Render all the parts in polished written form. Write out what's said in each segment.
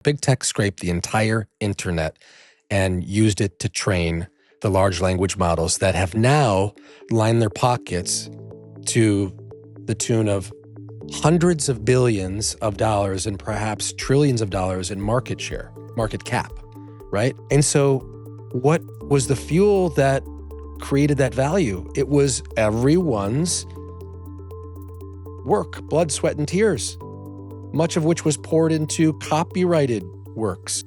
Big tech scraped the entire internet and used it to train the large language models that have now lined their pockets to the tune of hundreds of billions of dollars and perhaps trillions of dollars in market share, market cap, right? And so what was the fuel that created that value? It was everyone's work, blood, sweat, and tears, much of which was poured into copyrighted works.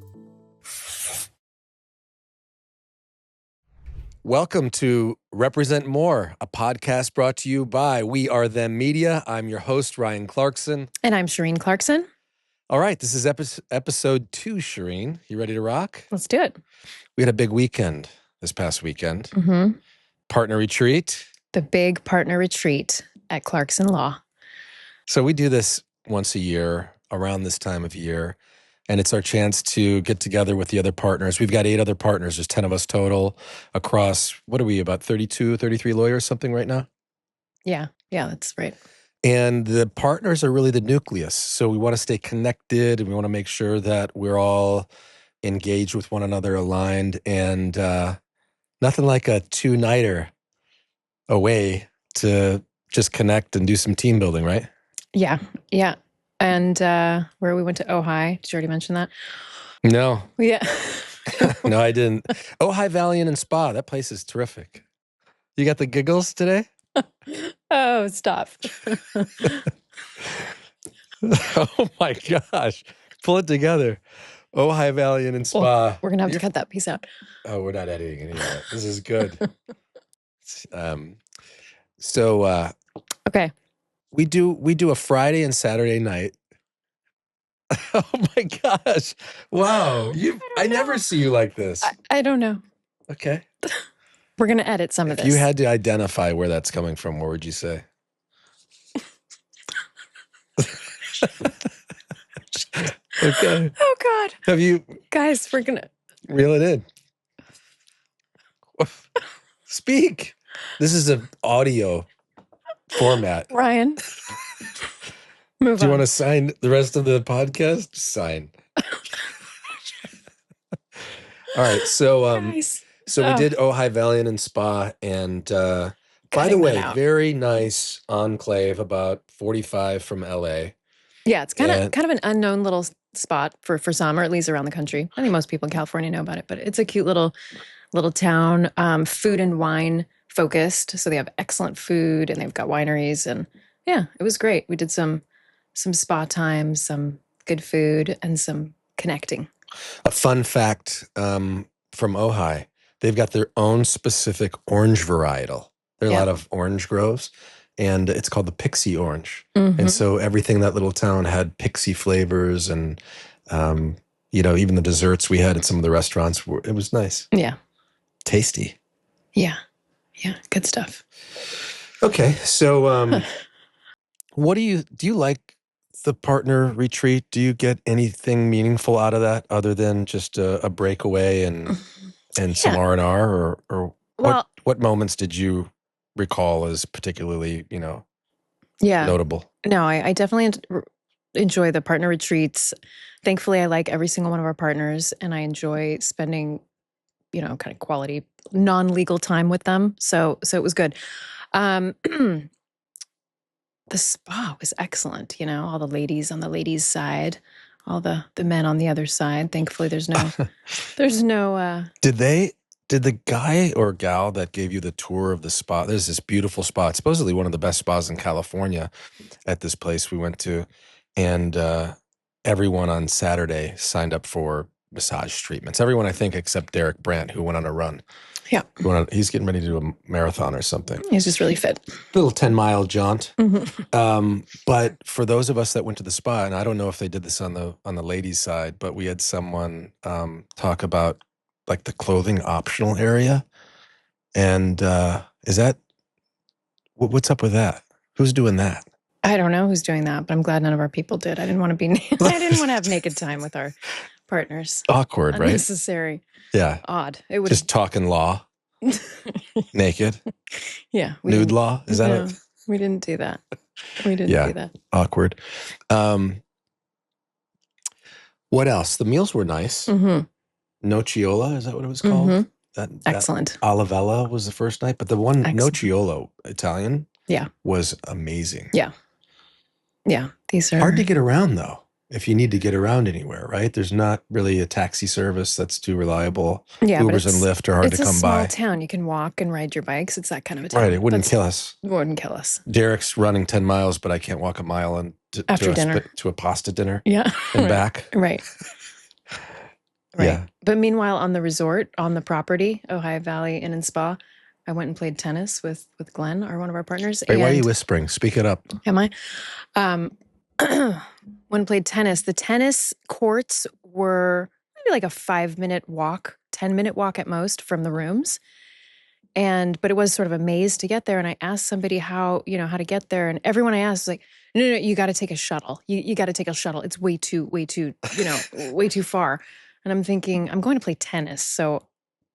Welcome to Represent More, a podcast brought to you by We Are Them Media. I'm your host, Ryan Clarkson. And I'm Shireen Clarkson. All right, this is episode 2, Shireen. You ready to rock? Let's do it. We had a big weekend this past weekend. Mm-hmm. Partner retreat. The big partner retreat at Clarkson Law. So we do this once a year around this time of year, and it's our chance to get together with the other partners. We've got 8 other partners. There's 10 of us total across, what are we, about 32, 33 lawyers, something right now? Yeah, that's right. And the partners are really the nucleus. So we want to stay connected, and we want to make sure that we're all engaged with one another, aligned, and nothing like a 2-nighter away to just connect and do some team building, right? Yeah. And where we went to Ojai. Did you already mention that? No. Yeah. No, I didn't. Ojai Valiant and Spa. That place is terrific. You got the giggles today? Oh, stop. Oh my gosh. Pull it together. Ojai Valiant and Spa. Well, we're going to have to cut that piece out. Oh, we're not editing any of that. This is good. Okay. We do a Friday and Saturday night. Oh my gosh. Wow. I never see you like this. I don't know. Okay. We're going to edit some of this. If you had to identify where that's coming from, what would you say? Okay. Oh, God. Have you... Guys, we're going to... Reel it in. Speak. This is an audio format. Ryan. Move Do you on. want to sign the rest of the podcast? Sign. All right. So, Guys. we did Ojai Valiant and Spa, and by the way, very nice enclave, about 45 from LA. Yeah, it's kind of an unknown little spot for some, or at least around the country. I think most people in California know about it, but it's a cute little town, food and wine focused. So they have excellent food, and they've got wineries, and yeah, it was great. We did some spa time, some good food, and some connecting. A fun fact from Ojai, they've got their own specific orange varietal. There are a lot of orange groves, and it's called the Pixie Orange. Mm-hmm. And so everything in that little town had Pixie flavors, and even the desserts we had at some of the restaurants, it was nice. Yeah. Tasty. Yeah, good stuff. Okay, so what do you like the partner retreat? Do you get anything meaningful out of that other than just a breakaway and some R&R, or what moments did you recall as particularly notable? No, I definitely enjoy the partner retreats. Thankfully, I like every single one of our partners, and I enjoy spending kind of quality non-legal time with them. So it was good. The spa was excellent. All the ladies on the ladies' side, all the men on the other side. Thankfully, there's no. Did the guy or gal that gave you the tour of the spa? There's this beautiful spa. It's supposedly one of the best spas in California. At this place we went to, and everyone on Saturday signed up for massage treatments. Everyone, I think, except Derek Brandt, who went on a run. Yeah. He's getting ready to do a marathon or something. He's just really fit. Little 10-mile jaunt. Mm-hmm. But for those of us that went to the spa, and I don't know if they did this on the ladies' side, but we had someone talk about like the clothing optional area. And is that, what's up with that? Who's doing that? I don't know who's doing that, but I'm glad none of our people did. I didn't want to have naked time with our partners. Awkward, right? Unnecessary. Yeah. Odd. It would just talking law. Naked. Yeah. Nude law. Is that it? We didn't do that. We didn't do that. Awkward. What else? The meals were nice. Mm-hmm. Nociola, is that what it was called? Mm-hmm. That Excellent. Olivella was the first night, but the one Excellent. Nocciolo Italian Yeah. was amazing. Yeah. Yeah. These Hard to are, get around though, if you need to get around anywhere, right? There's not really a taxi service that's too reliable. yeah, but Ubers and Lyft are hard to it's a come small by. town. You can walk and ride your bikes. It's that kind of a Right, town. it wouldn't That's kill us. wouldn't kill us. Derek's running 10 miles, but I can't walk a mile and After dinner. to a pasta dinner Yeah. and Right. back. Right. Right. Yeah. But meanwhile, on the resort, on the property, Ohio Valley Inn and Spa, I went and played tennis with Glenn, one of our partners. Wait, why are you And whispering? Speak it up. am I? Um, went and played tennis. The tennis courts were maybe like a 5-minute walk, 10-minute walk at most from the rooms. But it was sort of a maze to get there. And I asked somebody how to get there. And everyone I asked was like, no, you got to take a shuttle. You got to take a shuttle. It's way too, way too far. And I'm thinking, I'm going to play tennis. So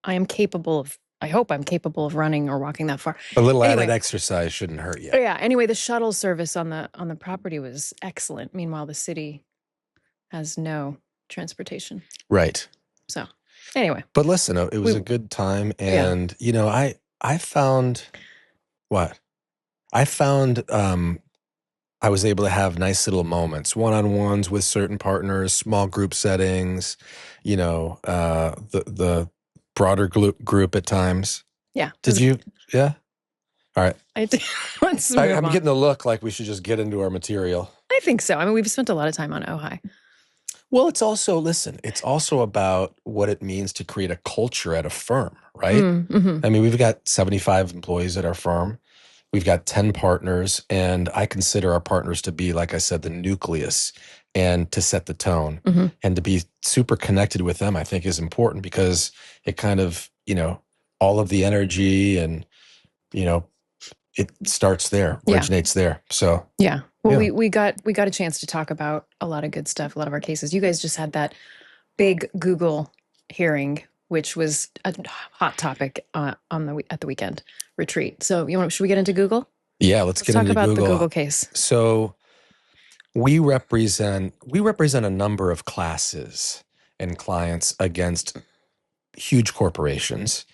I hope I'm capable of running or walking that far. A little added Anyway. exercise shouldn't hurt you. Yeah. Anyway, the shuttle service on the property was excellent. Meanwhile, the city has no transportation. Right. So anyway. But listen, it was a good time. And, I found what? I found I was able to have nice little moments, one-on-ones with certain partners, small group settings, the broader group at times. Yeah. Did you? Yeah. All right. I did. Let's move I'm on. getting the look like we should just get into our material. I think so. I mean, we've spent a lot of time on Ojai. Well, it's also about what it means to create a culture at a firm, right? Mm-hmm. I mean, we've got 75 employees at our firm. We've got 10 partners, and I consider our partners to be, like I said, the nucleus and to set the tone. Mm-hmm. And to be super connected with them, I think is important because it kind of, all of the energy and, it starts there, originates there. So yeah. Well, yeah. we got a chance to talk about a lot of good stuff, a lot of our cases. You guys just had that big Google hearing, which was a hot topic at the weekend retreat. So should we get into Google? Yeah, let's get talk into about Google. the Google case. So we represent a number of classes and clients against huge corporations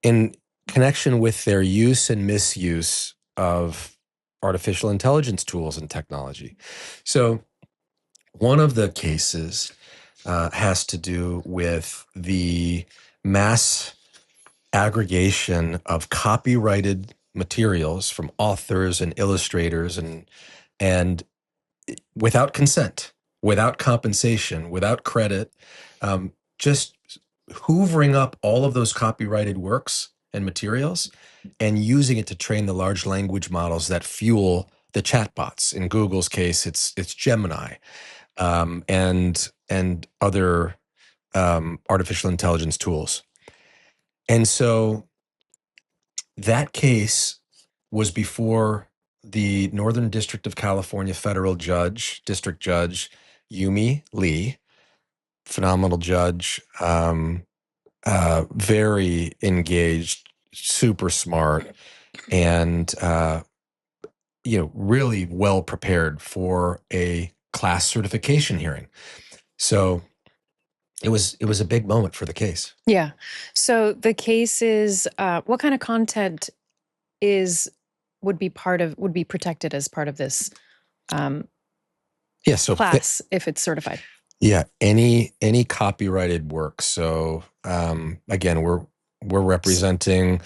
in connection with their use and misuse of artificial intelligence tools and technology. So one of the cases has to do with the mass aggregation of copyrighted materials from authors and illustrators and without consent, without compensation, without credit, just hoovering up all of those copyrighted works and materials and using it to train the large language models that fuel the chatbots. In Google's case, it's Gemini, and other artificial intelligence tools. And so that case was before the Northern District of California federal district judge, Yumi Lee, phenomenal judge, very engaged, super smart, and really well prepared for a class certification hearing. So it was a big moment for the case. Yeah. So the case is what kind of content would be protected as part of this class if it's certified? Yeah, any copyrighted work. So again, we're representing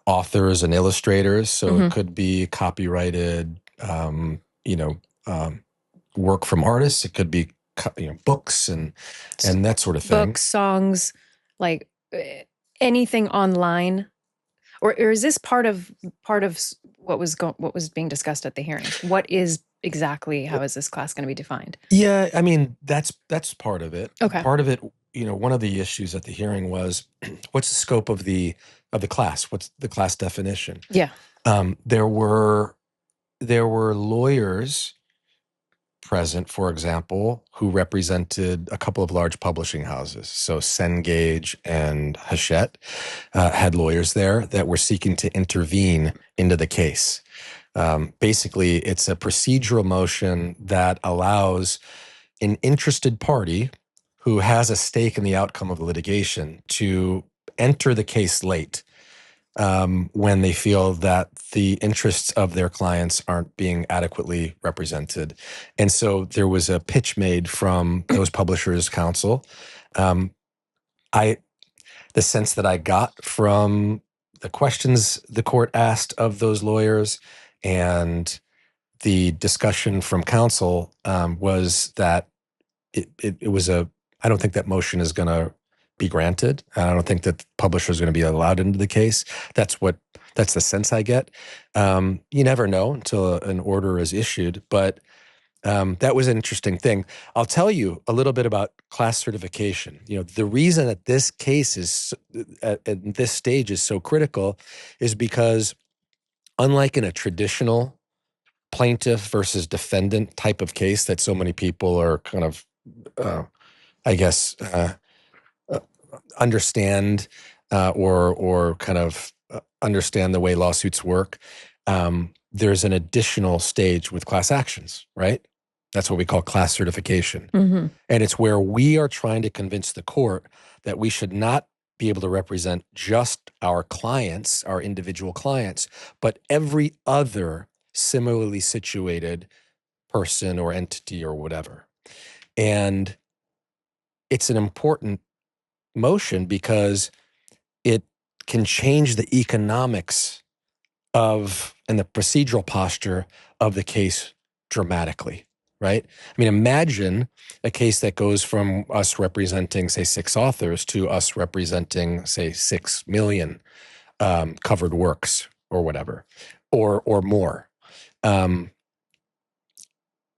authors and illustrators. So it could be copyrighted, work from artists. It could be books and that sort of thing. Books, songs, like anything online, or is this part of what was being discussed at the hearing? What is exactly, how is this class going to be defined? Yeah, I mean, that's part of it. Okay. Part of it, one of the issues at the hearing was, what's the scope of the class? What's the class definition? Yeah. There were lawyers present, for example, who represented a couple of large publishing houses. So Cengage and Hachette had lawyers there that were seeking to intervene into the case. Basically, it's a procedural motion that allows an interested party, who has a stake in the outcome of the litigation to enter the case late when they feel that the interests of their clients aren't being adequately represented. And so there was a pitch made from those publishers' counsel. Um, I the sense that I got from the questions the court asked of those lawyers and the discussion from counsel was that it was I don't think that motion is going to be granted. I don't think that publishers are going to be allowed into the case. That's the sense I get. You never know until an order is issued, but that was an interesting thing. I'll tell you a little bit about class certification. The reason that this case is at this stage is so critical is because unlike in a traditional plaintiff versus defendant type of case that so many people are kind of, I guess, understand or kind of understand the way lawsuits work, there's an additional stage with class actions, right? That's what we call class certification. Mm-hmm. And it's where we are trying to convince the court that we should not be able to represent just our clients, our individual clients, but every other similarly situated person or entity or whatever. And it's an important motion because it can change the economics of and the procedural posture of the case dramatically, right? I mean, imagine a case that goes from us representing, say, 6 authors to us representing, say, 6 million covered works or whatever, or more.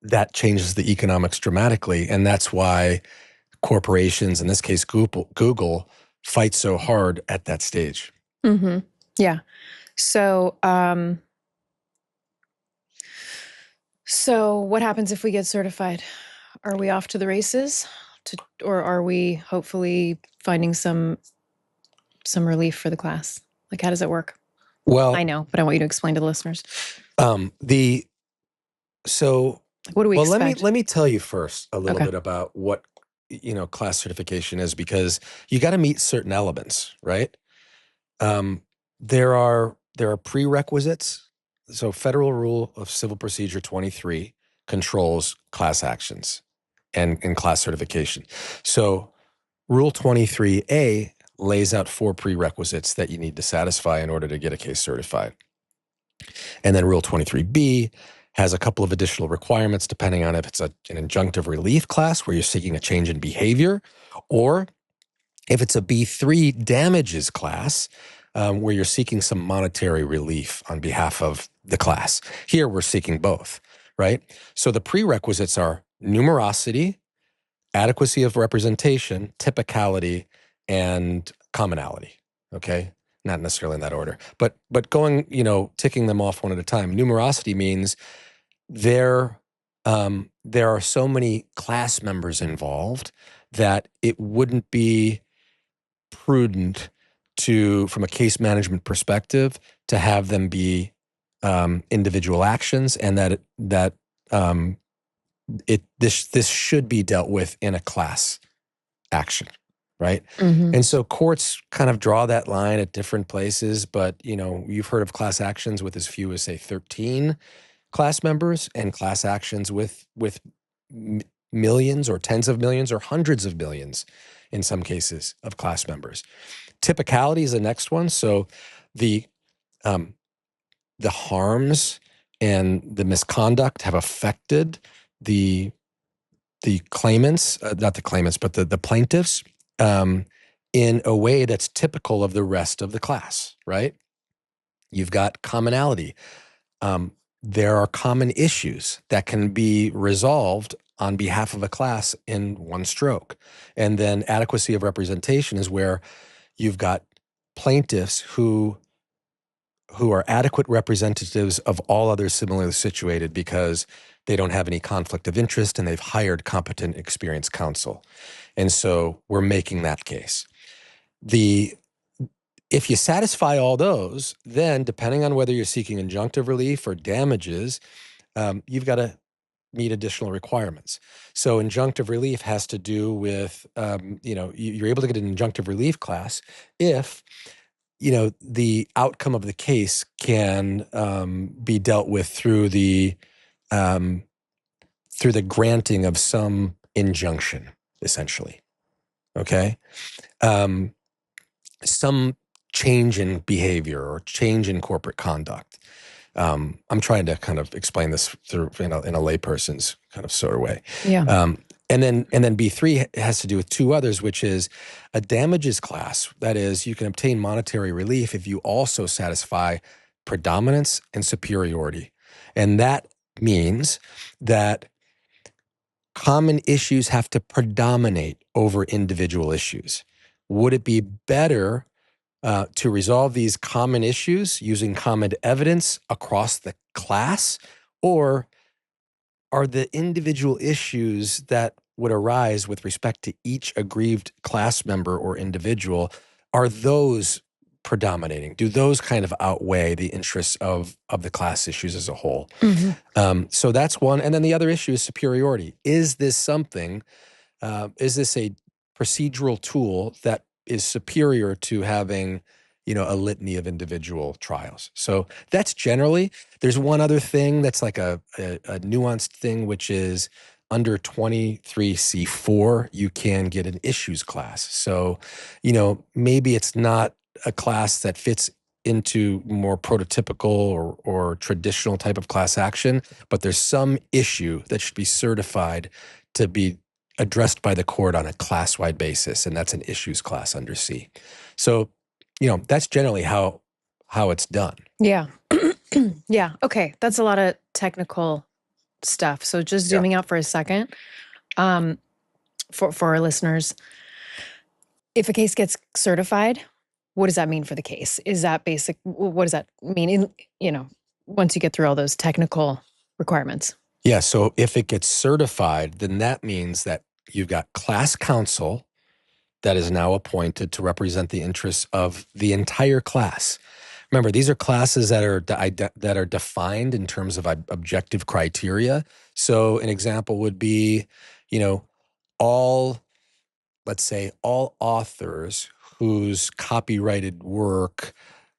That changes the economics dramatically, and that's why corporations, in this case Google, fight so hard at that stage. Mm-hmm. Yeah. So, so what happens if we get certified? Are we off to the races, or are we hopefully finding some relief for the class? Like, how does it work? Well, I know, but I want you to explain to the listeners. What do we expect? Let me tell you first a little bit about what class certification is, because you got to meet certain elements, right? There are prerequisites. So Federal Rule of Civil Procedure 23 controls class actions and class certification. So Rule 23A lays out 4 prerequisites that you need to satisfy in order to get a case certified. And then Rule 23B has a couple of additional requirements depending on if it's an injunctive relief class where you're seeking a change in behavior, or if it's a B3 damages class where you're seeking some monetary relief on behalf of the class. Here we're seeking both, right? So the prerequisites are numerosity, adequacy of representation, typicality, and commonality, okay? Not necessarily in that order, but going, ticking them off one at a time. Numerosity means there are so many class members involved that it wouldn't be prudent from a case management perspective, to have them be individual actions, and this should be dealt with in a class action, right? Mm-hmm. And so courts kind of draw that line at different places, but you've heard of class actions with as few as, say, 13 class members, and class actions with millions or tens of millions or hundreds of millions in some cases of class members. Typicality is the next one. So the harms and the misconduct have affected the claimants, not the claimants, but the plaintiffs, in a way that's typical of the rest of the class, right? You've got commonality. There are common issues that can be resolved on behalf of a class in one stroke. And then adequacy of representation is where you've got plaintiffs who are adequate representatives of all others similarly situated because they don't have any conflict of interest and they've hired competent, experienced counsel. And so we're making that case. If you satisfy all those, then depending on whether you're seeking injunctive relief or damages, you've got to meet additional requirements. So injunctive relief has to do with, you're able to get an injunctive relief class if, the outcome of the case can be dealt with through the granting of some injunction, essentially. Okay. Some change in behavior or change in corporate conduct. I'm trying to kind of explain this through in a layperson's kind of sort of way. Yeah. And then B3 has to do with two others, which is a damages class. That is, you can obtain monetary relief if you also satisfy predominance and superiority. And that means that common issues have to predominate over individual issues. Would it be better to resolve these common issues using common evidence across the class, or are the individual issues that would arise with respect to each aggrieved class member or individual, are those predominating? Do those kind of outweigh the interests of the class issues as a whole? So that's one. And then the other issue is superiority. Is this something, is this a procedural tool that is superior to having, a litany of individual trials? So that's generally. There's one other thing that's like a nuanced thing, which is under 23C4, you can get an issues class. So, maybe it's not a class that fits into more prototypical or traditional type of class action, but there's some issue that should be certified to be addressed by the court on a class-wide basis, and that's an issues class under C. So, that's generally how it's done. Yeah. Yeah. Okay. That's a lot of technical stuff. So just zooming out for a second, for our listeners, if a case gets certified, what does that mean for the case? Is that basic? What does that mean? Once you get through all those technical requirements. Yeah. So if it gets certified, then that means that you've got class counsel that is now appointed to represent the interests of the entire class. Remember, these are classes that are defined in terms of objective criteria. So an example would be, let's say all authors whose copyrighted work,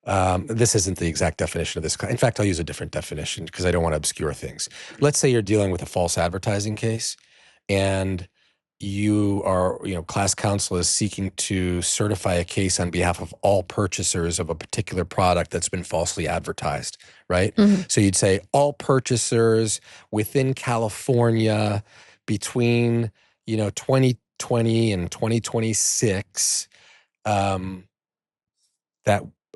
this isn't the exact definition of this. In fact, I'll use a different definition because I don't want to obscure things. Let's say you're dealing with a false advertising case, and you are, class counsel is seeking to certify a case on behalf of all purchasers of a particular product that's been falsely advertised, right? Mm-hmm. So you'd say all purchasers within California between, 2020 and 2026, that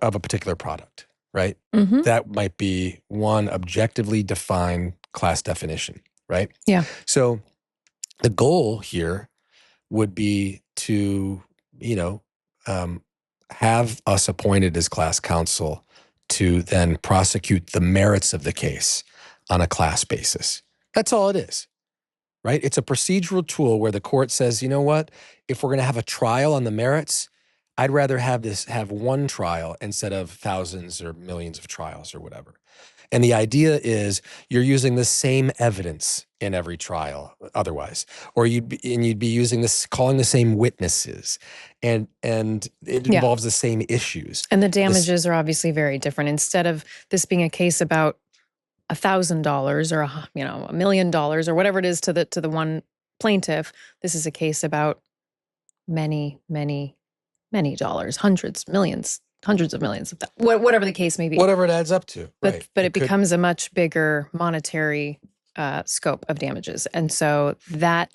of a particular product, right? Mm-hmm. That might be one objectively defined class definition, right? Yeah. So the goal here would be to, have us appointed as class counsel to then prosecute the merits of the case on a class basis. That's all it is, right? It's a procedural tool where the court says, you know what, if we're going to have a trial on the merits, I'd rather have one trial instead of thousands or millions of trials or whatever. And the idea is you're using the same evidence in every trial otherwise, or you'd be using calling the same witnesses, and it involves the same issues. And the damages are obviously very different. Instead of this being a case about $1,000 or $1 million or whatever it is to the one plaintiff, this is a case about many, many, many dollars, hundreds of millions of that, whatever the case may be. Whatever it adds up to. But it becomes a much bigger monetary scope of damages. And so that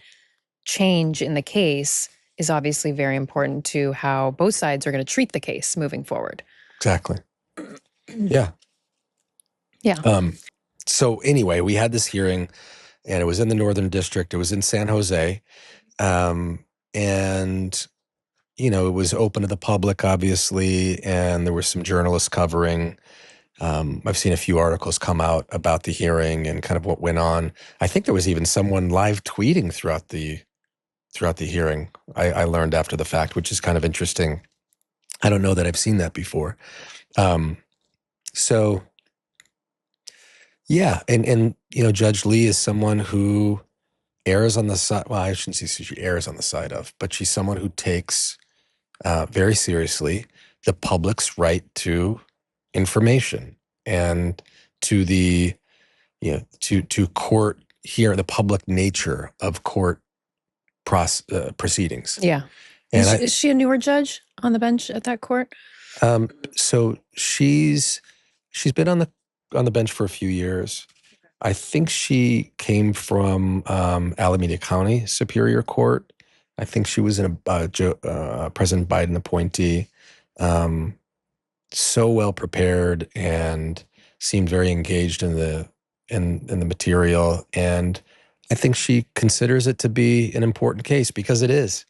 change in the case is obviously very important to how both sides are going to treat the case moving forward. Exactly. Yeah. Yeah. So anyway, we had this hearing, and it was in the Northern District. It was in San Jose. And it was open to the public, obviously, and there were some journalists covering. I've seen a few articles come out about the hearing and kind of what went on. I think there was even someone live tweeting throughout the hearing. I learned after the fact, which is kind of interesting. I don't know that I've seen that before. So, Yeah, and Judge Lee is someone who errs on the side. Well, I shouldn't say she errs on the side of, but she's someone who takes very seriously the public's right to information and to the to court here the public nature of court proceedings. Yeah. And Is she a newer judge on the bench at that court? So she's been on the bench for a few years. I think she came from Alameda County Superior Court. I think she was President Biden appointee. So well prepared and seemed very engaged in the material. And I think she considers it to be an important case because it is.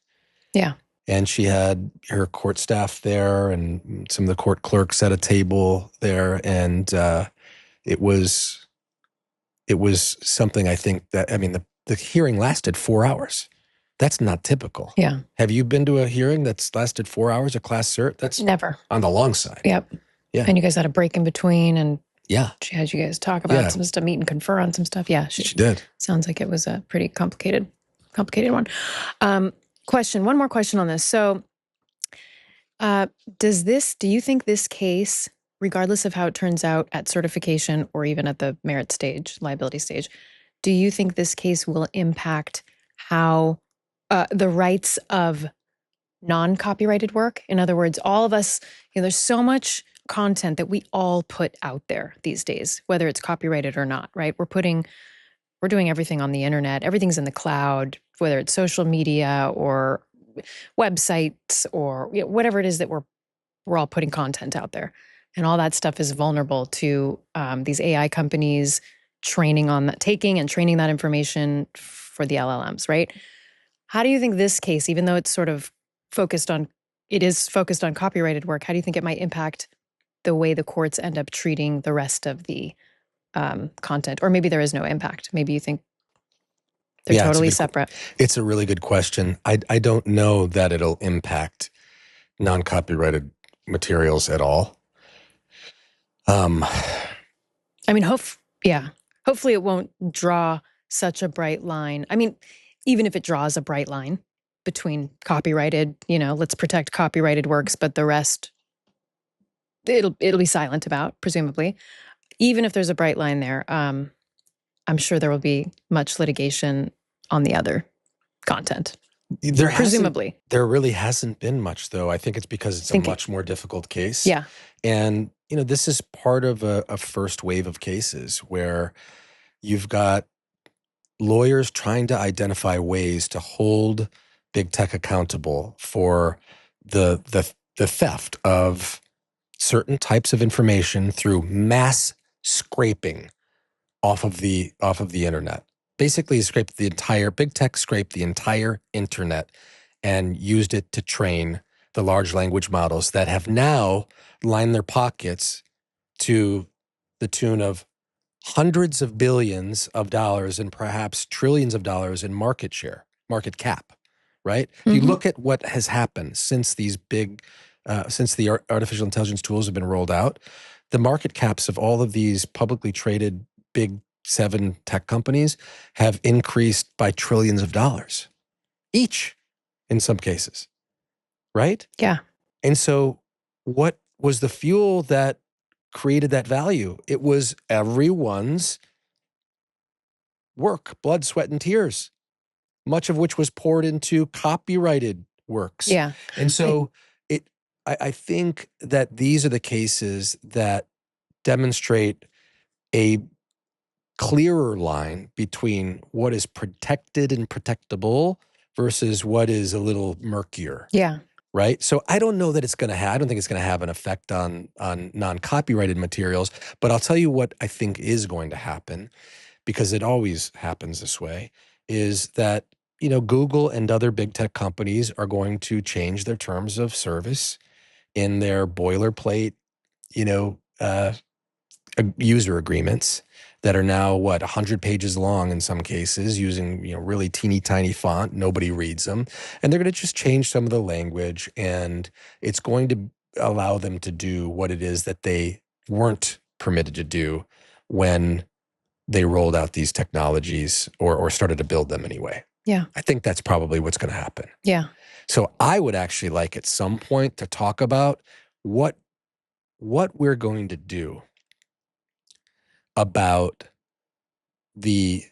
Yeah. And she had her court staff there and some of the court clerks at a table there. And it was something I think that, I mean, the hearing lasted 4 hours. That's not typical. Yeah. Have you been to a hearing that's lasted 4 hours, a class cert? That's never on the long side. Yep. Yeah. And you guys had a break in between, and yeah, she had you guys talk about some stuff, meet and confer on some stuff. Yeah, she did. Sounds like it was a pretty complicated one. One more question on this. So, do you think this case, regardless of how it turns out at certification or even at the merit stage, liability stage, do you think this case will impact how the rights of non-copyrighted work? In other words, all of us, there's so much content that we all put out there these days, whether it's copyrighted or not, right? We're doing everything on the internet. Everything's in the cloud, whether it's social media or websites or whatever it is that we're all putting content out there. And all that stuff is vulnerable to these AI companies taking and training that information for the LLMs, right? How do you think this case, even though it's sort of focused on copyrighted work, how do you think it might impact the way the courts end up treating the rest of the content? Or maybe there is no impact. Maybe you think they're totally separate. It's a really good question. I don't know that it'll impact non-copyrighted materials at all. I mean, hopefully it won't draw such a bright line. I mean, even if it draws a bright line between copyrighted, let's protect copyrighted works, but the rest, it'll be silent about, presumably. Even if there's a bright line there, I'm sure there will be much litigation on the other content. Presumably. There really hasn't been much, though. I think it's because it's a much more difficult case. Yeah. And, this is part of a first wave of cases where you've got lawyers trying to identify ways to hold big tech accountable for the theft of certain types of information through mass scraping off of the internet. Basically, big tech scraped the entire internet and used it to train the large language models that have now lined their pockets to the tune of hundreds of billions of dollars and perhaps trillions of dollars in market cap, right? Mm-hmm. If you look at what has happened since these since the artificial intelligence tools have been rolled out, the market caps of all of these publicly traded big 7 tech companies have increased by trillions of dollars each in some cases, right? Yeah. And so what was the fuel that created that value? It was everyone's work, blood, sweat, and tears, much of which was poured into copyrighted works. Yeah. And so I think that these are the cases that demonstrate a clearer line between what is protected and protectable versus what is a little murkier. Yeah. Right? So I don't know that it's going to have, I don't think it's going to have an effect on non-copyrighted materials, but I'll tell you what I think is going to happen, because it always happens this way, is that, Google and other big tech companies are going to change their terms of service in their boilerplate, user agreements that are now 100 pages long in some cases, using really teeny tiny font. Nobody reads them, and they're going to just change some of the language, and it's going to allow them to do what it is that they weren't permitted to do when they rolled out these technologies or started to build them anyway. Yeah. I think that's probably what's going to happen. Yeah. So I would actually like at some point to talk about what we're going to do about the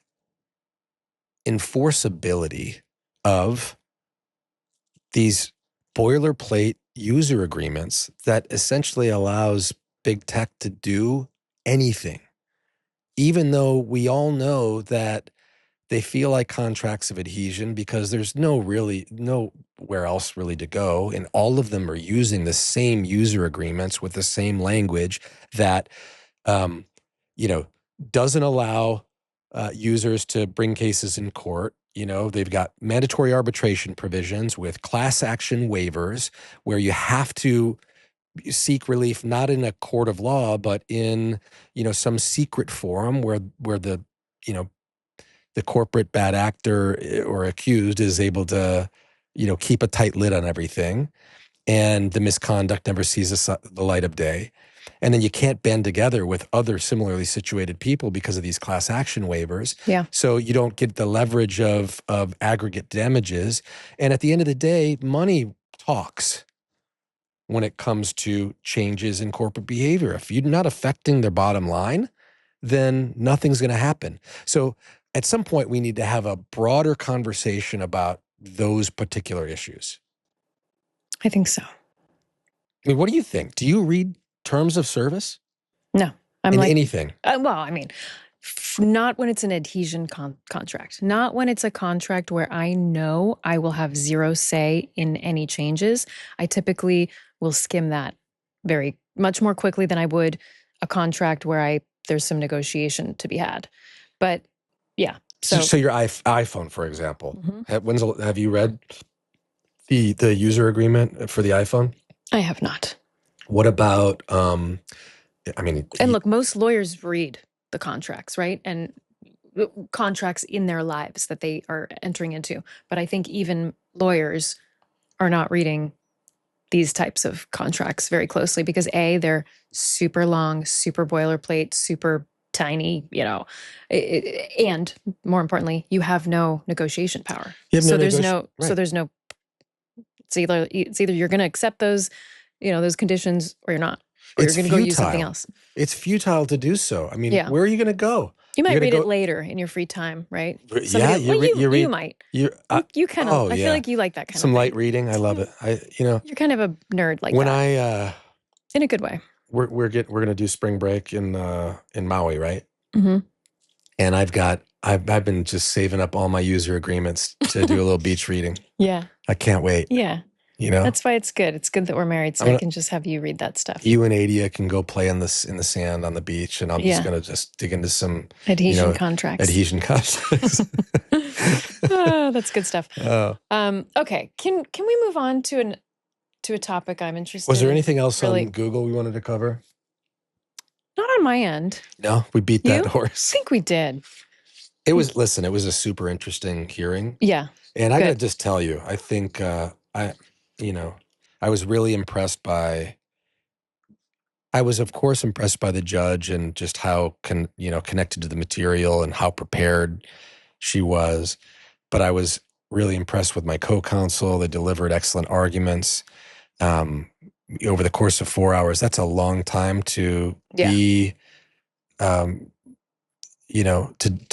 enforceability of these boilerplate user agreements that essentially allows big tech to do anything, even though we all know that they feel like contracts of adhesion because there's nowhere else really to go. And all of them are using the same user agreements with the same language that, um, you know, doesn't allow users to bring cases in court. They've got mandatory arbitration provisions with class action waivers where you have to seek relief not in a court of law, but in, some secret forum where you know, the corporate bad actor or accused is able to, keep a tight lid on everything. And the misconduct never sees the light of day. And then you can't band together with other similarly situated people because of these class action waivers. Yeah. So you don't get the leverage of aggregate damages. And at the end of the day, money talks when it comes to changes in corporate behavior. If you're not affecting their bottom line, then nothing's going to happen. So at some point, we need to have a broader conversation about those particular issues. I think so. I mean, what do you think? Do you read terms of service? No, I'm in like anything. Well, I mean, not when it's an adhesion contract, not when it's a contract where I know I will have zero say in any changes. I typically will skim that very much more quickly than I would a contract where there's some negotiation to be had. But yeah. So your iPhone, for example, have you read the user agreement for the iPhone? I have not. What about, and look, most lawyers read the contracts, right? And contracts in their lives that they are entering into. But I think even lawyers are not reading these types of contracts very closely because they're super long, super boilerplate, super tiny, and more importantly, you have no negotiation power. So there's it's either you're going to accept those, those conditions or you're not, or you're going to go use something else. It's futile to do so. I mean, where are you going to go? You might read it later in your free time, right? You read. You might. You kind of. I feel like you like that kind of some light reading. I love it. You're kind of a nerd like when that. In a good way. We're going to do spring break in Maui, right? Mm-hmm. And I've been just saving up all my user agreements to do a little beach reading. Yeah. I can't wait. Yeah. That's why it's good. It's good that we're married, so I can just have you read that stuff. You and Adia can go play in the sand on the beach, and I'm just going to dig into some adhesion contracts. Adhesion contracts. Oh, that's good stuff. Okay, can we move on to a topic I'm interested in? Was there anything else on Google we wanted to cover? Not on my end. No, we beat that horse. I think we did. It was a super interesting hearing. Yeah. And I got to just tell you, I think I was really impressed by. I was, of course, impressed by the judge and just how connected to the material and how prepared she was. But I was really impressed with my co-counsel. They delivered excellent arguments over the course of 4 hours. That's a long time to be, to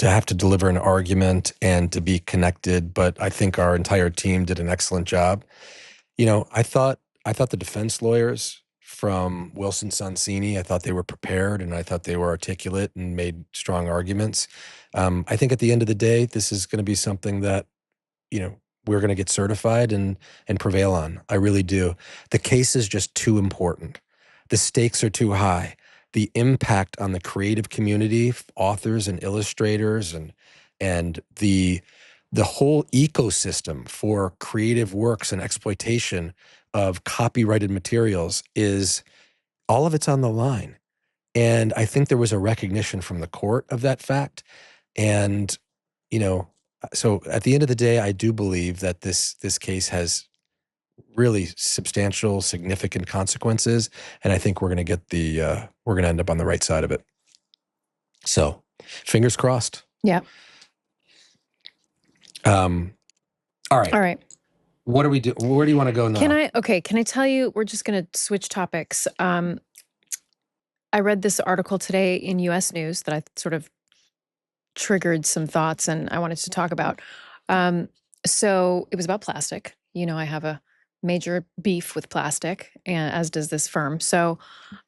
have to deliver an argument and to be connected. But I think our entire team did an excellent job. I thought the defense lawyers from Wilson Sonsini, I thought they were prepared and I thought they were articulate and made strong arguments. I think at the end of the day, this is going to be something that, we're going to get certified and prevail on. I really do. The case is just too important. The stakes are too high. The impact on the creative community, authors and illustrators and the whole ecosystem for creative works and exploitation of copyrighted materials is all of it's on the line. And I think there was a recognition from the court of that fact. And, so at the end of the day, I do believe that this case has really substantial, significant consequences. And I think we're going to get we're going to end up on the right side of it. So Fingers crossed. Yeah. All right. All right. What do we do? Where do you want to go now? Can I tell you, we're just going to switch topics. I read this article today in US News that I sort of triggered some thoughts and I wanted to talk about. So it was about plastic. You know, I have a major beef with plastic, and as does this firm. So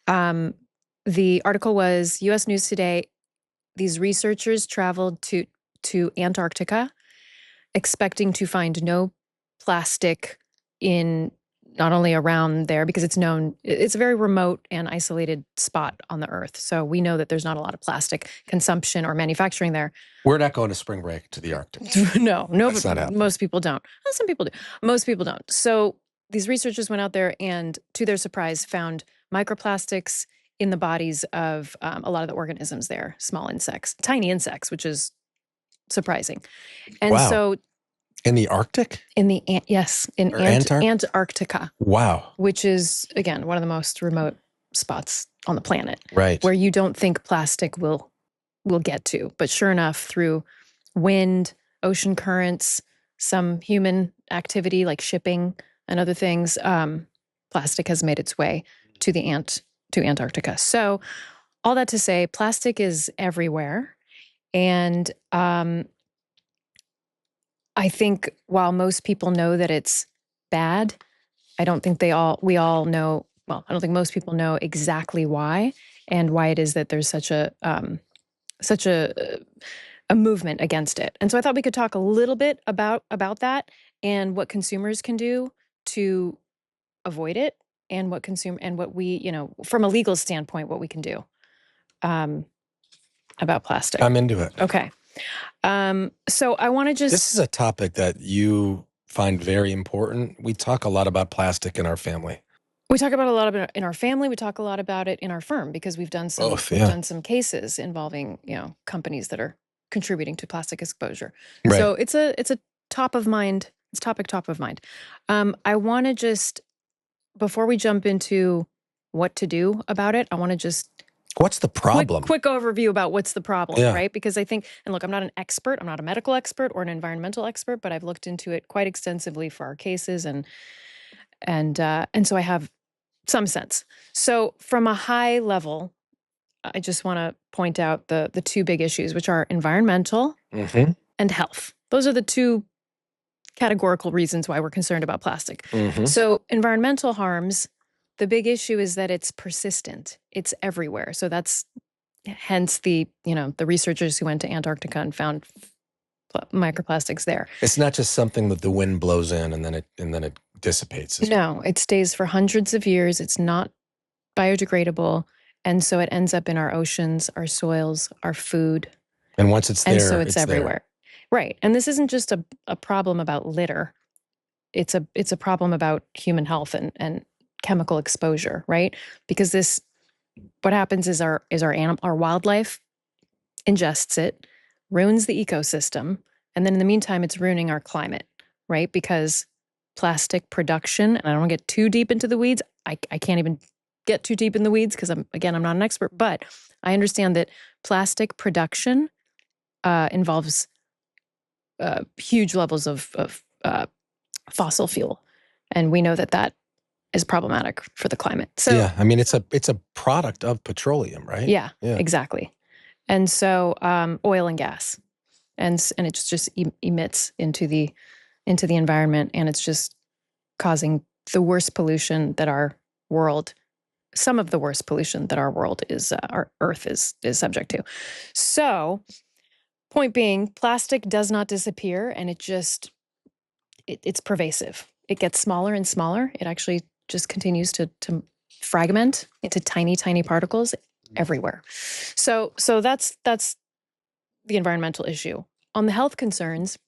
the article was US News Today. These researchers traveled to Antarctica expecting to find no plastic in not only around there, because it's known, it's a very remote and isolated spot on the Earth. So we know that there's not a lot of plastic consumption or manufacturing there. We're not going to spring break to the Arctic. No, That's not happening. most people don't. Well, some people do. Most people don't. So these researchers went out there and, to their surprise, found microplastics in the bodies of a lot of the organisms there, small insects, tiny insects, which is surprising. And Wow. so in the Arctic? in Antarctica. Wow. Which is, again, one of the most remote spots on the planet. Right. Where you don't think plastic will get to. But sure enough, through wind, ocean currents, some human activity like shipping and other things, plastic has made its way to Antarctica. So all that to say, plastic is everywhere. And I think while most people know that it's bad, I don't think we all know, well, I don't think most people know exactly why and why it is that there's such a movement against it. And so I thought we could talk a little bit about that and what consumers can do to avoid it, and what we, you know, from a legal standpoint, what we can do about plastic. I'm into it. Okay. So I want to just... This is a topic that you find very important. We talk a lot about plastic in our family. We talk about a lot about it in our family. We talk a lot about it in our firm because we've done some done some cases involving, you know, companies that are contributing to plastic exposure. Right. So it's a top of mind. It's top of mind. I want to just, before we jump into what to do about it, I want to just... What's the problem? Quick overview about what's the problem, right? Because I think, and look, I'm not an expert. I'm not a medical expert or an environmental expert, but I've looked into it quite extensively for our cases, and so I have some sense. So from a high level, I just want to point out the two big issues, which are environmental and health. Those are the two categorical reasons why we're concerned about plastic. So environmental harms, the big issue is that it's persistent. It's everywhere. So that's hence the researchers who went to Antarctica and found microplastics there. It's not just something that the wind blows in and then it dissipates. No, it stays for hundreds of years. It's not biodegradable. And so it ends up in our oceans, our soils, our food. And once it's there, and so it's everywhere. There. Right. And this isn't just a problem about litter. It's a problem about human health and chemical exposure, right? Because what happens is our wildlife ingests it, ruins the ecosystem, and then in the meantime, it's ruining our climate, right? Because plastic production, and I don't want to get too deep into the weeds. I can't even get too deep in the weeds because I'm not an expert, but I understand that plastic production involves huge levels of fossil fuel, and we know that is problematic for the climate. So yeah, I mean it's a product of petroleum, right? Yeah, exactly. And so oil and gas, and it just emits into the environment, and it's just causing the worst pollution that our world, some of the worst pollution that our world is, our Earth is subject to. So, point being, plastic does not disappear, and it's pervasive. It gets smaller and smaller. It actually just continues to fragment into tiny, tiny particles everywhere. So that's the environmental issue. On the health concerns,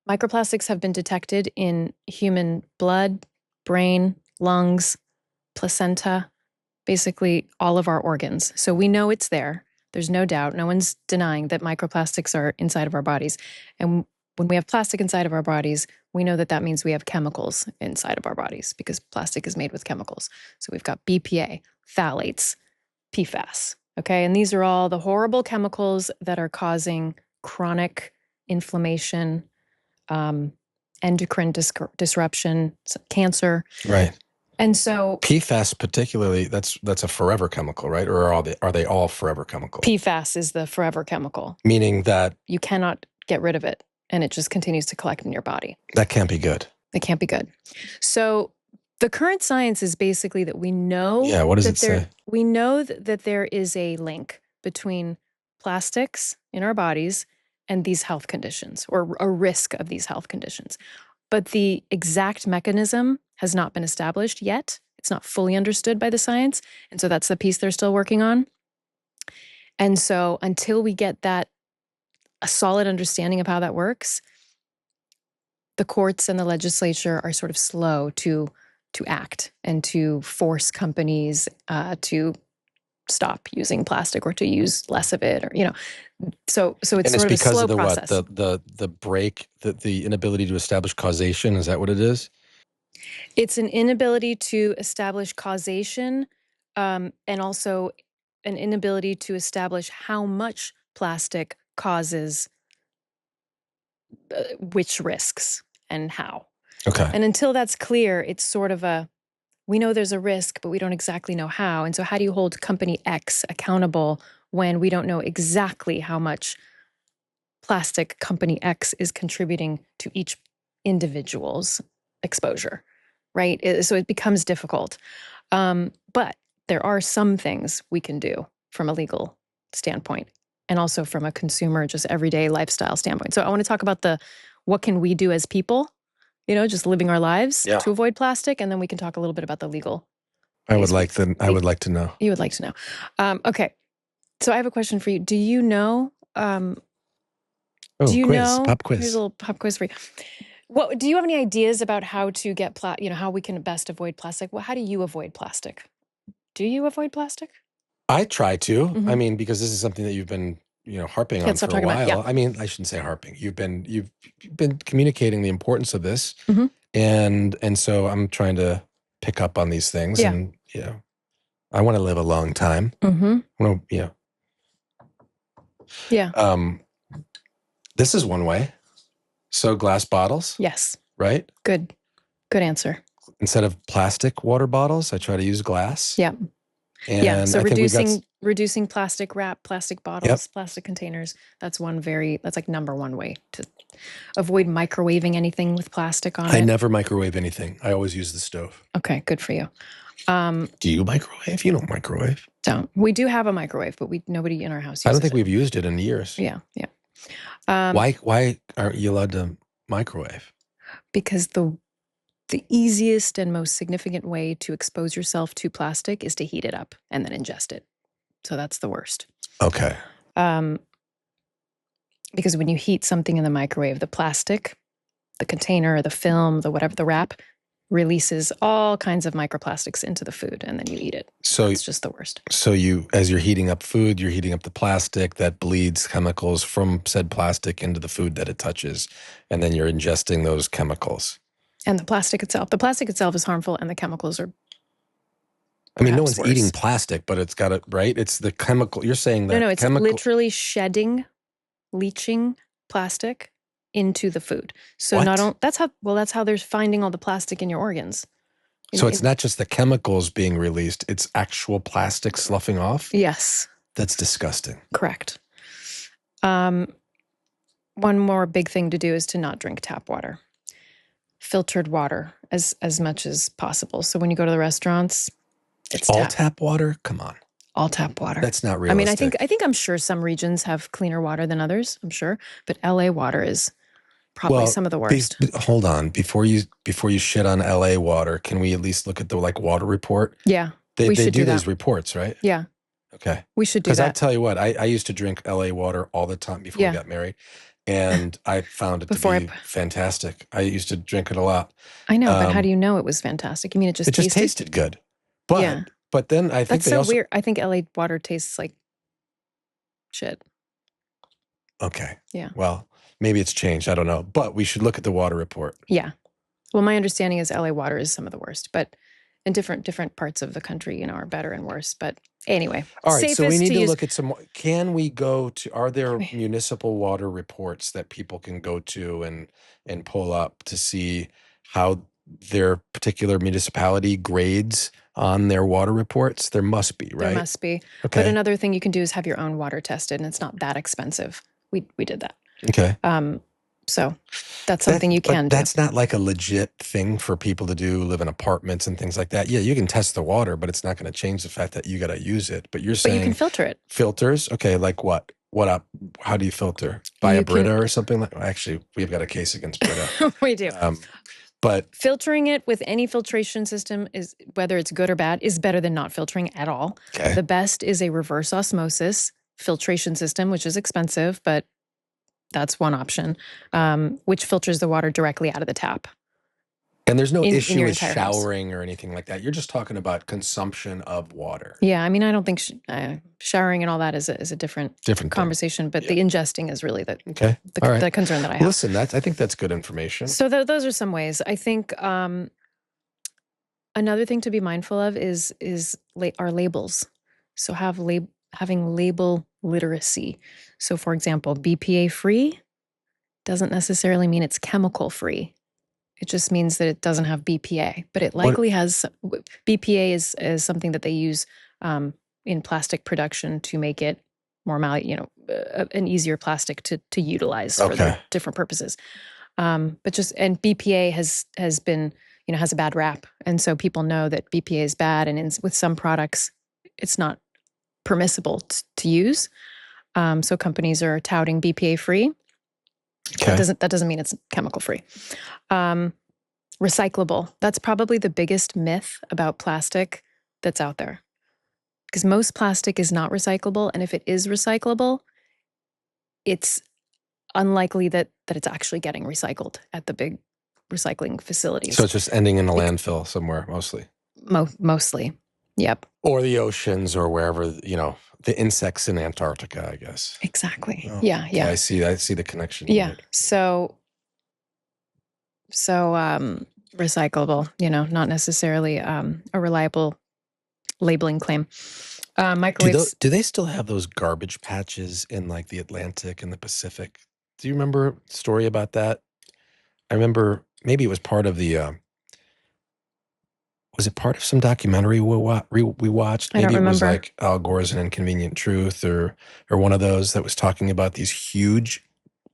microplastics have been detected in human blood, brain, lungs, placenta, basically all of our organs. So we know it's there. There's no doubt. No one's denying that microplastics are inside of our bodies. And when we have plastic inside of our bodies, we know that means we have chemicals inside of our bodies because plastic is made with chemicals. So we've got BPA, phthalates, PFAS. Okay. And these are all the horrible chemicals that are causing chronic inflammation, endocrine disruption, cancer. Right. And so PFAS particularly, that's a forever chemical, right? Or are they all forever chemical? PFAS is the forever chemical. Meaning that you cannot get rid of it, and it just continues to collect in your body. That can't be good. It can't be good. So the current science is basically that we know. Yeah, what does it say? We know that there is a link between plastics in our bodies and these health conditions, or a risk of these health conditions. But the exact mechanism has not been established yet. It's not fully understood by the science. And so that's the piece they're still working on. And so until we get a solid understanding of how that works, the courts and the legislature are sort of slow to act and to force companies to stop using plastic or to use less of it, or so it's and sort of a slow of the process. What the inability to establish causation, is that what it is? It's an inability to establish causation, and also an inability to establish how much plastic causes which risks and how. Okay. And until that's clear, it's sort of we know there's a risk, but we don't exactly know how. And so how do you hold company X accountable when we don't know exactly how much plastic company X is contributing to each individual's exposure, right? So it becomes difficult. But there are some things we can do from a legal standpoint and also from a consumer, just everyday lifestyle standpoint. So I want to talk about what can we do as people, just living our lives to avoid plastic. And then we can talk a little bit about the legal. I would like to know. You would like to know. Okay. So I have a question for you. Do you know, Pop quiz. Here's a little pop quiz for you. Do you have any ideas about how to get how we can best avoid plastic? How do you avoid plastic? Do you avoid plastic? I try to. Mm-hmm. I mean, because this is something that you've been, harping on for a while. I mean, I shouldn't say harping. You've been communicating the importance of this, mm-hmm. and so I'm trying to pick up on these things, and I want to live a long time. Mm-hmm. Yeah. This is one way. So glass bottles. Yes. Right. Good answer. Instead of plastic water bottles, I try to use glass. Yeah. And so reducing plastic wrap, plastic bottles, plastic containers. That's like number one way to avoid microwaving anything with plastic on it. I never microwave anything. I always use the stove. Okay, good for you. Do you microwave? You don't microwave. Don't. We do have a microwave, but nobody in our house uses it. I don't think we've used it in years. Yeah. Why aren't you allowed to microwave? Because the easiest and most significant way to expose yourself to plastic is to heat it up and then ingest it. So that's the worst. Okay. Because when you heat something in the microwave, the plastic, the container, the film, the wrap, releases all kinds of microplastics into the food, and then you eat it. So it's just the worst. So as you're heating up food, you're heating up the plastic that bleeds chemicals from said plastic into the food that it touches, and then you're ingesting those chemicals. And the plastic itself. The plastic itself is harmful, and the chemicals are. I mean, no one's eating plastic, but it's got it right. It's the chemical. You're saying that no, it's literally leaching plastic into the food. So that's how they're finding all the plastic in your organs. So it's not just the chemicals being released, it's actual plastic sloughing off? Yes. That's disgusting. Correct. One more big thing to do is to not drink tap water. Filtered water as much as possible. So when you go to the restaurants, it's all tap water? Come on. All tap water. That's not realistic. I mean, I'm sure some regions have cleaner water than others, I'm sure, but LA water is probably some of the worst. Hold on. Before you shit on LA water, can we at least look at the water report? Yeah. They do these reports, right? Yeah. Okay. We should do that. Because I tell you what, I used to drink LA water all the time before we got married. And I found it to be fantastic. I used to drink it a lot. I know, but how do you know it was fantastic? You mean it just tasted good. But then I think that's weird. I think LA water tastes like shit. Okay. Yeah. Well, maybe it's changed. I don't know. But we should look at the water report. Yeah. Well, my understanding is LA water is some of the worst. But And different parts of the country, are better and worse. But anyway, all right. So we safest need to use. look at some. Can we go to? Are there municipal water reports that people can go to and pull up to see how their particular municipality grades on their water reports? There must be, right? There must be. Okay. But another thing you can do is have your own water tested, and it's not that expensive. We did that. Okay. So that's something you can do. That's not like a legit thing for people to do, live in apartments and things like that. Yeah, you can test the water, but it's not going to change the fact that you got to use it. But you're saying you can filter it. Filters? Okay, like what? What up? How do you filter? By a Brita or something like? Actually, we've got a case against Brita. We do. But filtering it with any filtration system, is whether it's good or bad, is better than not filtering at all. Okay. The best is a reverse osmosis filtration system, which is expensive, but that's one option, which filters the water directly out of the tap. And there's no issue with showering or anything like that. You're just talking about consumption of water. Yeah, I mean, I don't think showering and all that is a different conversation, but the ingesting is really the concern that I have. Listen, I think that's good information. So those are some ways. I think another thing to be mindful of is our labels. So having label literacy. So, for example, BPA free doesn't necessarily mean it's chemical free. It just means that it doesn't have BPA, but it likely has. BPA is something that they use in plastic production to make it more an easier plastic to utilize for their different purposes. And BPA has been has a bad rap, and so people know that BPA is bad, and with some products, it's not permissible to use. So companies are touting BPA free. Okay. That doesn't mean it's chemical free. Recyclable. That's probably the biggest myth about plastic that's out there. Because most plastic is not recyclable. And if it is recyclable, it's unlikely that it's actually getting recycled at the big recycling facilities. So it's just ending in a landfill somewhere, mostly. Mostly. Yep. Or the oceans or wherever, the insects in Antarctica, I guess. Exactly. Oh, yeah. I see the connection. Yeah. So recyclable, not necessarily a reliable labeling claim. Microwaves. Do they still have those garbage patches in like the Atlantic and the Pacific? Do you remember a story about that? I remember maybe it was part of the was it part of some documentary we watched? Maybe it was like Al Gore's An Inconvenient Truth or one of those that was talking about these huge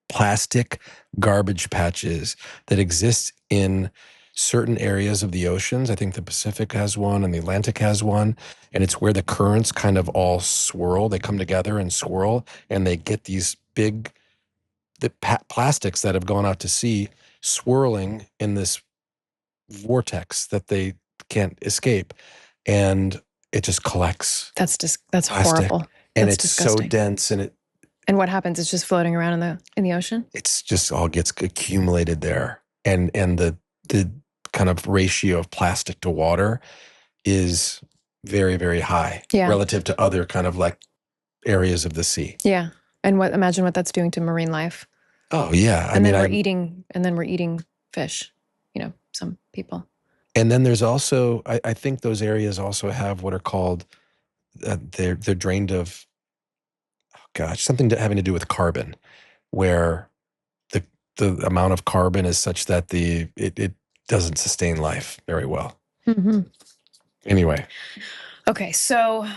plastic garbage patches that exist in certain areas of the oceans. I think the Pacific has one and the Atlantic has one. And it's where the currents kind of all swirl. They come together and swirl, and they get these big plastics that have gone out to sea swirling in this vortex that they can't escape, and it just collects. That's horrible. And it's disgusting. So dense, and what happens? It's just floating around in the ocean. It's just all gets accumulated there, and the kind of ratio of plastic to water is very, very high relative to other kind of like areas of the sea. Yeah, and imagine what that's doing to marine life. Oh yeah, and then we're eating fish. Some people. And then there's also, I think those areas also have what are called, they're drained of, something having to do with carbon, where the amount of carbon is such that it doesn't sustain life very well. Mm-hmm. Anyway. Okay, so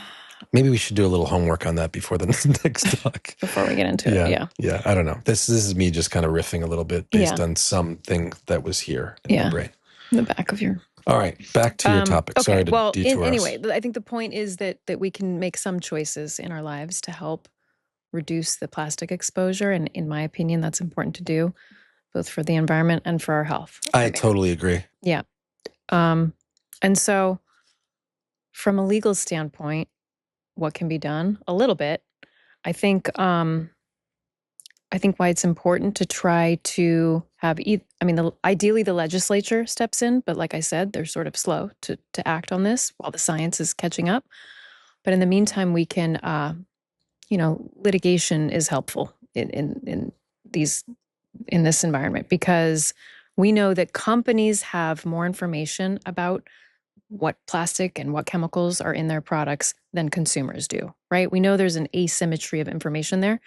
maybe we should do a little homework on that before the next talk. Before we get into it, yeah. Yeah, I don't know. This is me just kind of riffing a little bit based on something that was here in my brain. In the back of your... All right, back to your topic. Okay, sorry to detour us. Anyway, I think the point is that we can make some choices in our lives to help reduce the plastic exposure. And in my opinion, that's important to do, both for the environment and for our health. I totally agree. Yeah. And so from a legal standpoint, what can be done? A little bit. I think why it's important to try to have, ideally the legislature steps in, but like I said, they're sort of slow to act on this while the science is catching up. But in the meantime, we can, litigation is helpful in this environment, because we know that companies have more information about what plastic and what chemicals are in their products than consumers do, right? We know there's an asymmetry of information there.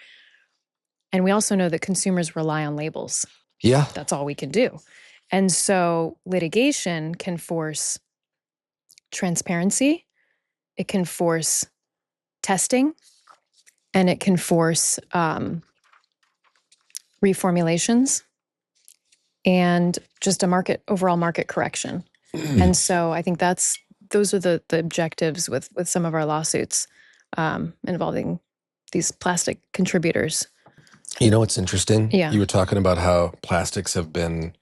And we also know that consumers rely on labels. Yeah. That's all we can do. And so litigation can force transparency, it can force testing, and it can force reformulations and just a overall market correction. And so I think those are the objectives with some of our lawsuits involving these plastic contributors. You know what's interesting? Yeah. You were talking about how plastics have been,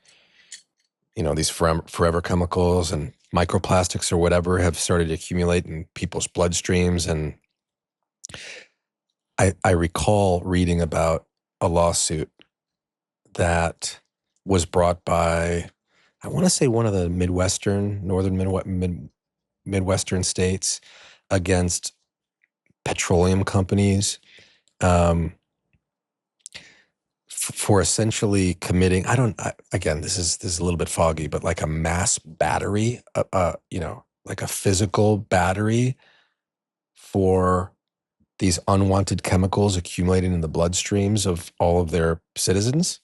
these forever chemicals and microplastics or whatever have started to accumulate in people's bloodstreams. And I recall reading about a lawsuit that was brought by, I want to say one of the Midwestern states against petroleum companies, um, for essentially committing, again, this is a little bit foggy, but like a mass battery, like a physical battery for these unwanted chemicals accumulating in the bloodstreams of all of their citizens,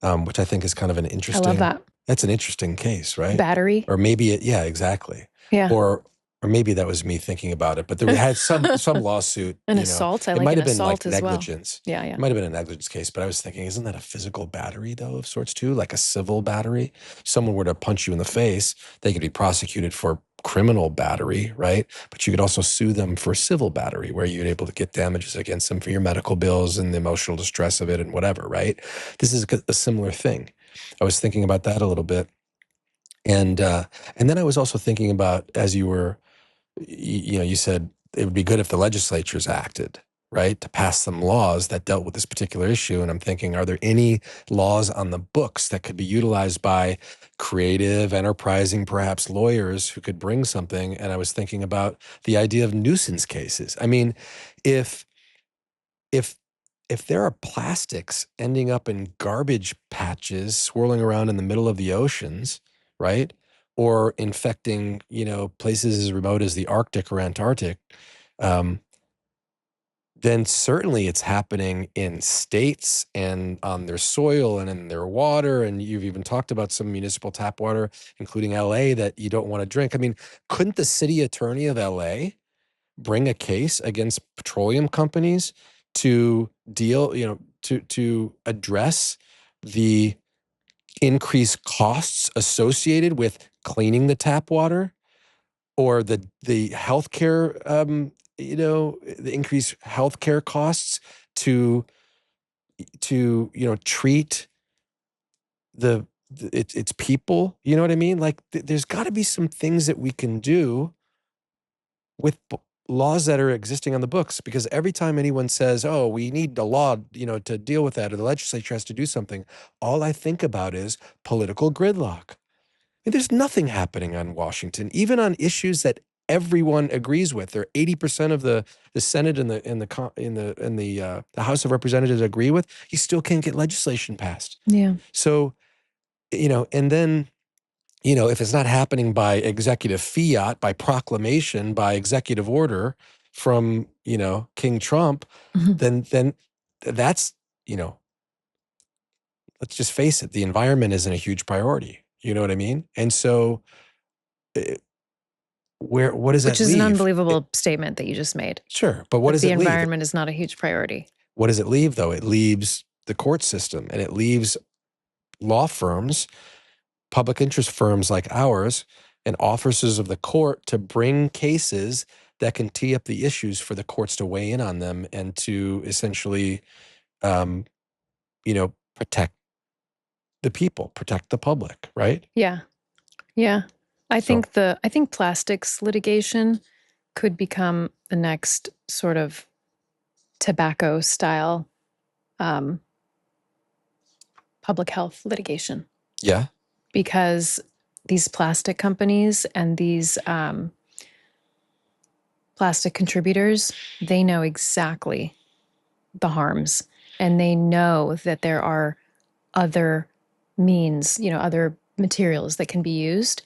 which I think is kind of an I love interesting, that. that's an interesting case, right? Battery. Or maybe yeah, exactly. Yeah. Or maybe that was me thinking about it, but there had some lawsuit, An assault. I it like might an have been like assault as well. negligence. Yeah. It might have been a negligence case, but I was thinking, isn't that a physical battery though, of sorts too? Like a civil battery? Someone were to punch you in the face, they could be prosecuted for criminal battery, right? But you could also sue them for civil battery, where you're able to get damages against them for your medical bills and the emotional distress of it and whatever, right? This is a similar thing. I was thinking about that a little bit. And then I was also thinking about, as you were, you said it would be good if the legislatures acted, right, to pass some laws that dealt with this particular issue. And I'm thinking, are there any laws on the books that could be utilized by creative, enterprising, perhaps lawyers who could bring something? And I was thinking about the idea of nuisance cases. I mean, if if if there are plastics ending up in garbage patches swirling around in the middle of the oceans, right? Or infecting, places as remote as the Arctic or Antarctic, um, then certainly it's happening in states and on their soil and in their water. And you've even talked about some municipal tap water, including LA, that you don't want to drink. I mean, couldn't the city attorney of LA bring a case against petroleum companies to deal, to address the increased costs associated with cleaning the tap water, or the healthcare, the increased healthcare costs to treat its people? You know what I mean? Like there's got to be some things that we can do with laws that are existing on the books, because every time anyone says, oh, we need a law, to deal with that, or the legislature has to do something, all I think about is political gridlock. There's nothing happening on Washington, even on issues that everyone agrees with, or 80% of the Senate and the House of Representatives agree with. You still can't get legislation passed. Yeah. So, and then, if it's not happening by executive fiat, by proclamation, by executive order from, King Trump, then that's, let's just face it, the environment isn't a huge priority. You know what I mean? And so what does Which that is an leave? unbelievable statement that you just made. Sure. But what That does the it leave? environment is not a huge priority. What does it leave, though? It leaves the court system, and it leaves law firms, public interest firms like ours, and officers of the court to bring cases that can tee up the issues for the courts to weigh in on them and to essentially, um, protect the people, protect the public, right? Yeah. Yeah. I So, think plastics litigation could become the next sort of tobacco style public health litigation, yeah. because these plastic companies and these plastic contributors, they know exactly the harms, and they know that there are other means, other materials that can be used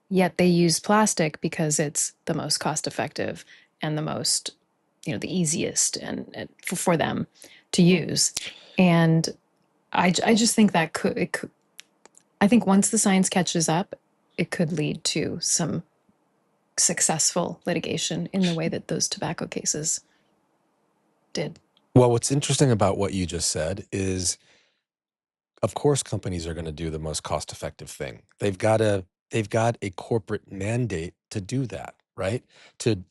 yet they use plastic because it's the most cost effective and the most, the easiest and for them to use. And I just think that I think once the science catches up, it could lead to some successful litigation in the way that those tobacco cases did. Well, what's interesting about what you just said is, of course, companies are going to do the most cost-effective thing. They've got a corporate mandate to do that, right? To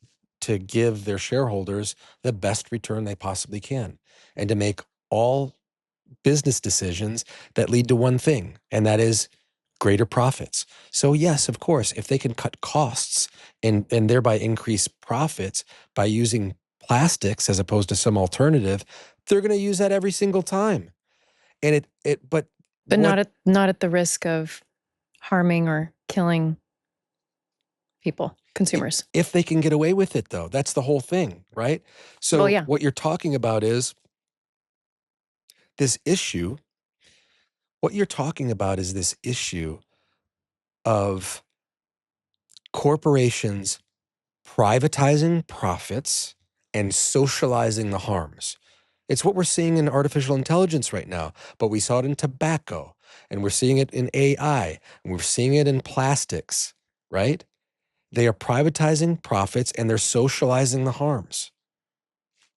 give their shareholders the best return they possibly can, and to make all business decisions that lead to one thing, and that is greater profits. So yes, of course, if they can cut costs and thereby increase profits by using plastics as opposed to some alternative, they're going to use that every single time. And but But what not at the risk of harming or killing people, consumers. if they can get away with it, though? That's the whole thing, right? Well, So yeah. what you're talking about is this issue. What you're talking about is this issue of corporations privatizing profits and socializing the harms. It's what we're seeing in artificial intelligence right now, but we saw it in tobacco, and we're seeing it in AI, and we're seeing it in plastics, right? They are privatizing profits and they're socializing the harms,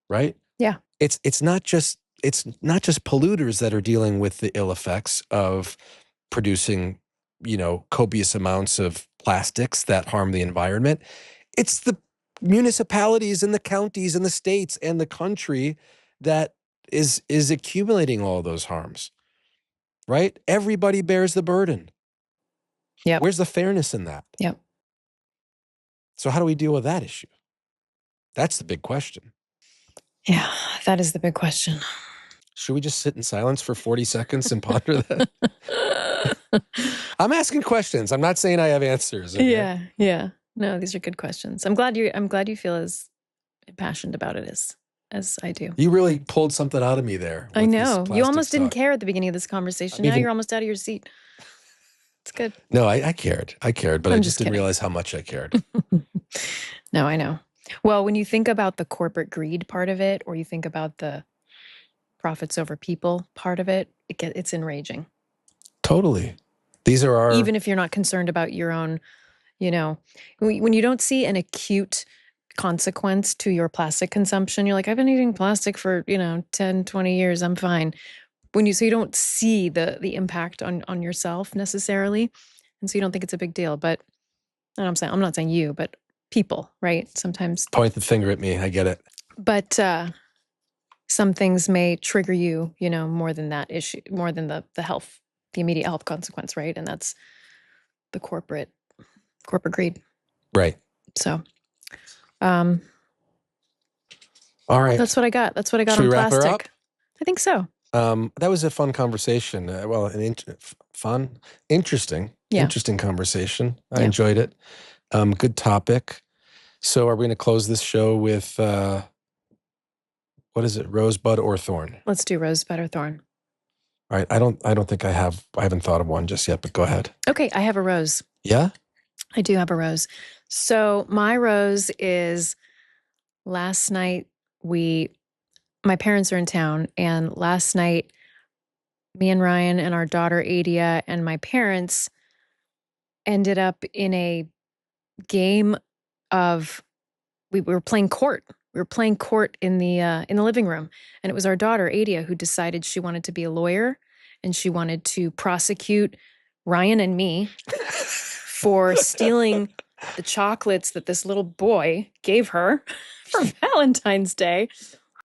right? Yeah. It's not just polluters that are dealing with the ill effects of producing, copious amounts of plastics that harm the environment. It's the municipalities and the counties and the states and the country that is accumulating all those harms, right? Everybody bears the burden. Yep. Where's the fairness in that? Yep. So how do we deal with that issue? That's the big question. Yeah, that is the big question. Should we just sit in silence for 40 seconds and ponder that? I'm asking questions. I'm not saying I have answers. Okay? Yeah, yeah. No, these are good questions. I'm glad you feel as passionate about it as I do. You really pulled something out of me there. I know. You almost didn't Talk. care at the beginning of this conversation. Now you're almost out of your seat. It's good. No, I cared. I cared, but I just didn't realize how much I cared. No, I know. Well, when you think about the corporate greed part of it, or you think about the profits over people part of it, it's enraging. Totally. These are our... Even if you're not concerned about your own, when you don't see an acute consequence to your plastic consumption, you're like, I've been eating plastic for, 10, 20 years. I'm fine. So you don't see the impact on yourself necessarily. And so you don't think it's a big deal. But I'm not saying you, but people, right? Sometimes point the finger at me. I get it. But some things may trigger you, more than that issue, more than the immediate health consequence, right? And that's the corporate greed. Right. So, all right. That's what I got. Should on we wrap plastic. Her up? I think so. That was a fun conversation. Interesting conversation. I enjoyed it. Good topic. So are we going to close this show with, what is it? Rosebud or thorn? Let's do rosebud or thorn. All right. I don't think I haven't thought of one just yet, but go ahead. Okay. I have a rose. Yeah? I do have a rose. So my rose is last night my parents are in town, and last night me and Ryan and our daughter Adia and my parents ended up in a game of we were playing court. We were playing court in the living room, and it was our daughter Adia who decided she wanted to be a lawyer and she wanted to prosecute Ryan and me for stealing the chocolates that this little boy gave her for Valentine's Day.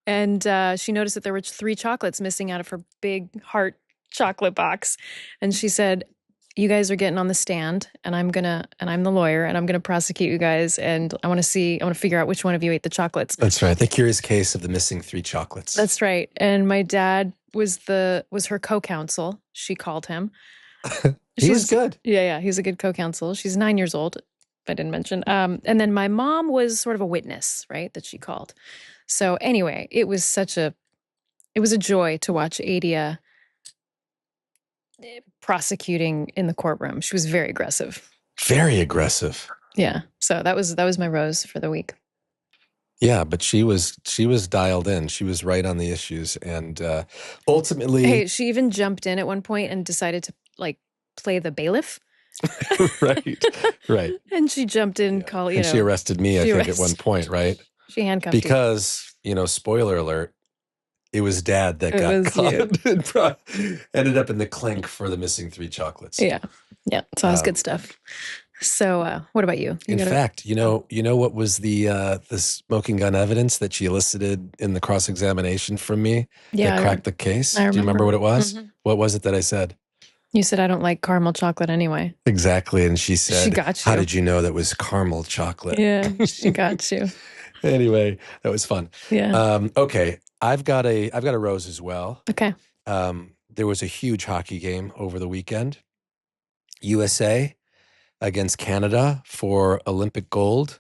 And she noticed that there were 3 chocolates missing out of her big heart chocolate box. And she said, you guys are getting on the stand, and I'm the lawyer, and I'm going to prosecute you guys. And I want to figure out which one of you ate the chocolates. That's right. The curious case of the missing 3 chocolates. That's right. And my dad was her co-counsel. She called him. He was good. Yeah. He's a good co-counsel. She's 9 years old, if I didn't mention. And then my mom was sort of a witness, right, that she called. So anyway, it was a joy to watch Adia prosecuting in the courtroom. She was very aggressive. Very aggressive. Yeah. So that was my rose for the week. Yeah, but she was dialed in. She was right on the issues, and ultimately, hey, she even jumped in at one point and decided to like play the bailiff. right. And she jumped in, she arrested me, I think, at one point, right? She handcuffed because, spoiler alert, it was Dad that got caught and ended up in the clink for the missing 3 chocolates. Yeah. Yeah. So that's good stuff. So what about you? In fact, you know what was the smoking gun evidence that she elicited in the cross-examination from me that cracked the case? Do you remember what it was? Mm-hmm. What was it that I said? You said, I don't like caramel chocolate anyway. Exactly. And she said, she got you. How did you know that was caramel chocolate? Yeah, she got you. Anyway, that was fun. Yeah. Okay. I've got a rose as well. Okay. There was a huge hockey game over the weekend. USA against Canada for Olympic gold.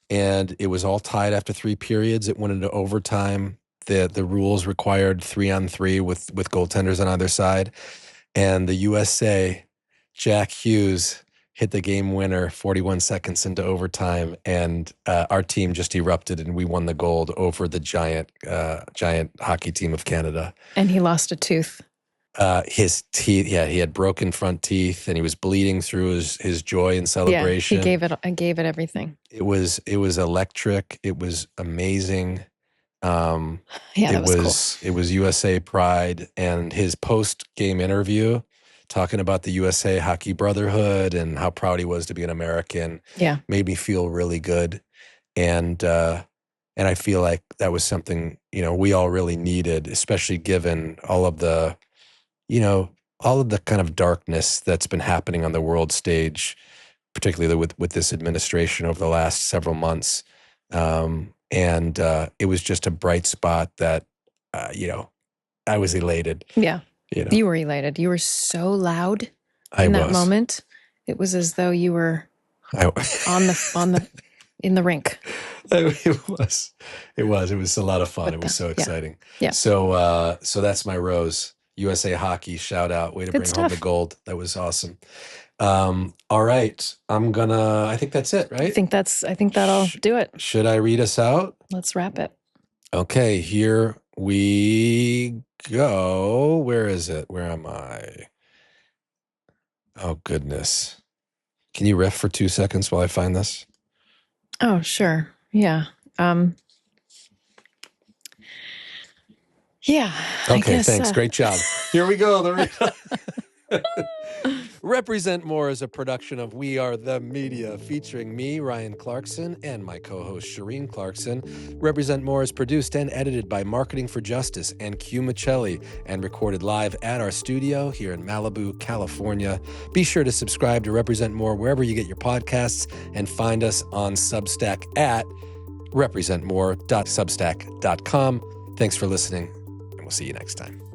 And it was all tied after 3 periods. It went into overtime. The rules required 3-on-3 with goaltenders on either side. And the USA, Jack Hughes, hit the game winner 41 seconds into overtime, and our team just erupted, and we won the gold over the giant hockey team of Canada. And he lost a tooth. His teeth, he had broken front teeth, and he was bleeding through his joy and celebration. Yeah, he gave it everything. It was electric. It was amazing. That was cool. It was USA pride, and his post-game interview talking about the USA Hockey Brotherhood and how proud he was to be an American made me feel really good. And I feel like that was something, we all really needed, especially given all of the kind of darkness that's been happening on the world stage, particularly with this administration over the last several months. And it was just a bright spot that, I was elated. Yeah. You were elated. You were so loud in that moment. It was as though you were in the rink. It was a lot of fun. It was so exciting. Yeah. So that's my rose. USA Hockey, shout out. Way to bring home the gold. That was awesome. All right. I think that's it, right? I think that'll do it. Should I read us out? Let's wrap it. Okay, here we go. Where is it? Where am I? Oh, goodness. Can you riff for 2 seconds while I find this? Oh, sure. Yeah. Yeah. Okay, thanks. Great job. Here we go. Represent More is a production of We Are the Media, featuring me, Ryan Clarkson, and my co-host, Shireen Clarkson. Represent More is produced and edited by Marketing for Justice and Q Michelli, and recorded live at our studio here in Malibu, California. Be sure to subscribe to Represent More wherever you get your podcasts, and find us on Substack at representmore.substack.com. Thanks for listening, and we'll see you next time.